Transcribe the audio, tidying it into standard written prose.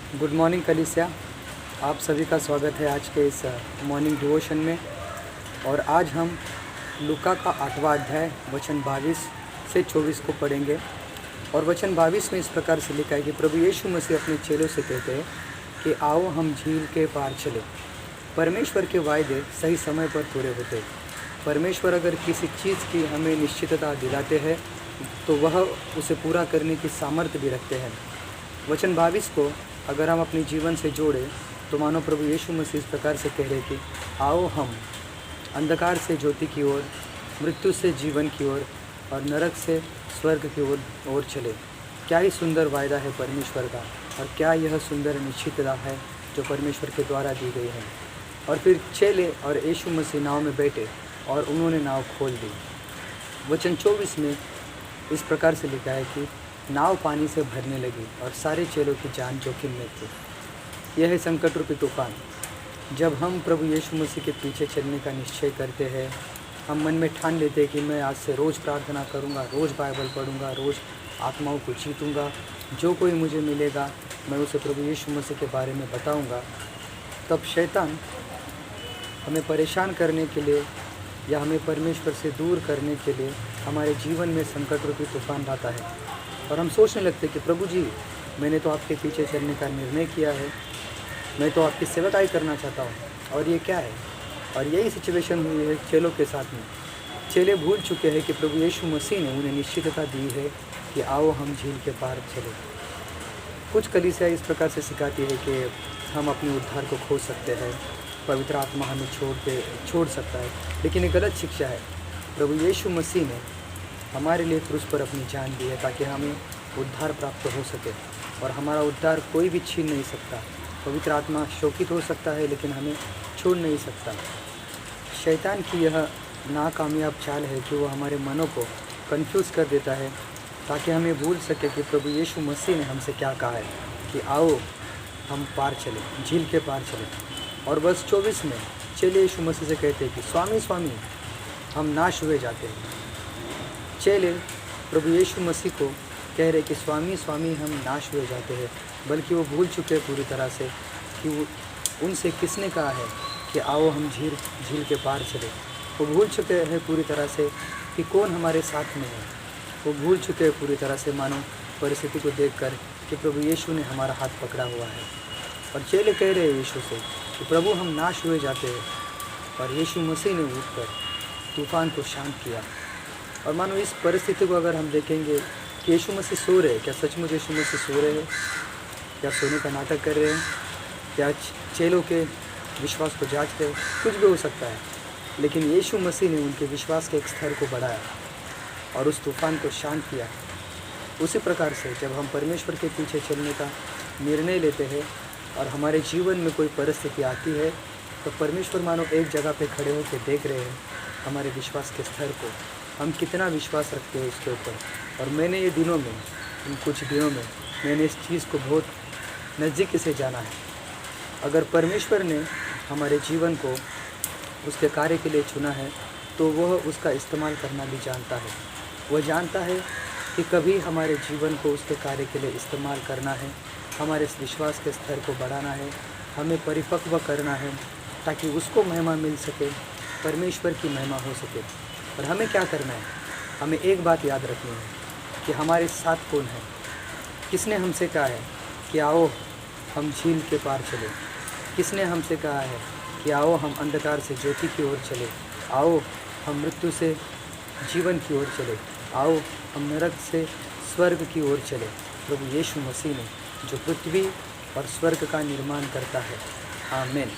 Good morning कलीसिया। आप सभी का स्वागत है आज के इस मॉर्निंग डिवोशन में। और आज हम लूका का 8वां अध्याय वचन 22 से 24 को पढ़ेंगे। और वचन 22 में इस प्रकार से लिखा है कि प्रभु यीशु मसीह अपने चेलों से कहते हैं कि आओ हम झील के पार चले। परमेश्वर के वायदे सही समय पर पूरे होते। परमेश्वर अगर किसी चीज़ की हमें निश्चितता दिलाते हैं तो वह उसे पूरा करने की सामर्थ्य भी रखते हैं। वचन 22 को अगर हम अपने जीवन से जोड़ें तो मानो प्रभु यीशु मसीह इस प्रकार से कह रहे कि आओ हम अंधकार से ज्योति की ओर, मृत्यु से जीवन की ओर और नरक से स्वर्ग की ओर चले। क्या ही सुंदर वायदा है परमेश्वर का, और क्या यह सुंदर निश्चितता है जो परमेश्वर के द्वारा दी गई है। और फिर चेले और यीशु मसीह नाव में बैठे और उन्होंने नाव खोल दी। वचन 24 में इस प्रकार से लिखा है कि नाव पानी से भरने लगी और सारे चेलों की जान जोखिम में थी। यह है संकट रूपी तूफान। जब हम प्रभु यीशु मसीह के पीछे चलने का निश्चय करते हैं, हम मन में ठान लेते हैं कि मैं आज से रोज़ प्रार्थना करूंगा, रोज़ बाइबल पढ़ूंगा, रोज़ आत्माओं को जीतूंगा, जो कोई मुझे मिलेगा मैं उसे प्रभु यीशु मसीह के बारे में बताऊंगा। तब शैतान हमें परेशान करने के लिए या हमें परमेश्वर से दूर करने के लिए हमारे जीवन में संकट रूपी तूफान लाता है। और हम सोचने लगते कि प्रभु जी, मैंने तो आपके पीछे चलने का निर्णय किया है, मैं तो आपकी सेवकाई करना चाहता हूँ, और ये क्या है। और यही सिचुएशन हुई है चेलों के साथ में। चेले भूल चुके हैं कि प्रभु यीशु मसीह ने उन्हें निश्चितता दी है कि आओ हम झील के पार चले। कुछ कलीसिया इस प्रकार से सिखाती है कि हम अपने उद्धार को खो सकते हैं, पवित्र आत्मा हमें छोड़ सकता है, लेकिन ये गलत शिक्षा है। प्रभु यीशु मसीह ने हमारे लिए क्रूस पर अपनी जान दी है ताकि हमें उद्धार प्राप्त हो सके, और हमारा उद्धार कोई भी छीन नहीं सकता। पवित्र आत्मा शोकित हो सकता है लेकिन हमें छोड़ नहीं सकता। शैतान की यह नाकामयाब चाल है कि वो हमारे मनों को कंफ्यूज कर देता है ताकि हमें भूल सके कि प्रभु यीशु मसीह ने हमसे क्या कहा है कि आओ हम पार चले, झील के पार चले। और वर्ष 24 में चेले यीशु मसीह से कहते हैं कि स्वामी स्वामी हम नाश हुए जाते हैं। चेले प्रभु यीशु मसीह को कह रहे कि स्वामी स्वामी हम नाश हुए जाते हैं, बल्कि वो भूल चुके हैं पूरी तरह से कि वो उनसे किसने कहा है कि आओ हम झील के पार चले। वो भूल चुके हैं पूरी तरह से कि कौन हमारे साथ में है। वो भूल चुके हैं पूरी तरह से मानो परिस्थिति को देखकर कि प्रभु यीशु ने हमारा हाथ पकड़ा हुआ है। और चेले कह रहे हैं यीशु से कि प्रभु हम नाश हुए जाते हैं। और यीशु मसीह ने उठकर तूफान को शांत किया। और मानो इस परिस्थिति को अगर हम देखेंगे कि यीशु मसीह सो रहे हैं, क्या सचमुच यीशु मसीह सो रहे हैं, क्या सोने का नाटक कर रहे हैं, क्या चेलों के विश्वास को जांच रहे हैं, कुछ भी हो सकता है। लेकिन यीशु मसीह ने उनके विश्वास के एक स्तर को बढ़ाया और उस तूफान को शांत किया। उसी प्रकार से जब हम परमेश्वर के पीछे चलने का निर्णय लेते हैं और हमारे जीवन में कोई परिस्थिति आती है, तो परमेश्वर मानो एक जगह पे खड़े होकर देख रहे हैं हमारे विश्वास के स्तर को, हम कितना विश्वास रखते हैं उसके ऊपर। और मैंने इन कुछ दिनों में मैंने इस चीज़ को बहुत नज़दीक से जाना है। अगर परमेश्वर ने हमारे जीवन को उसके कार्य के लिए चुना है तो वह उसका इस्तेमाल करना भी जानता है। वह जानता है कि कभी हमारे जीवन को उसके कार्य के लिए इस्तेमाल करना है, हमारे इस विश्वास के स्तर को बढ़ाना है, हमें परिपक्व करना है ताकि उसको महिमा मिल सके, परमेश्वर की महिमा हो सके। और हमें क्या करना है, हमें एक बात याद रखनी है कि हमारे साथ कौन है, किसने हमसे कहा है कि आओ हम झील के पार चले, किसने हमसे कहा है कि आओ हम अंधकार से ज्योति की ओर चले, आओ हम मृत्यु से जीवन की ओर चले, आओ हम नरक से स्वर्ग की ओर चले। प्रभु यीशु मसीह ने, जो पृथ्वी और स्वर्ग का निर्माण करता है। आमीन।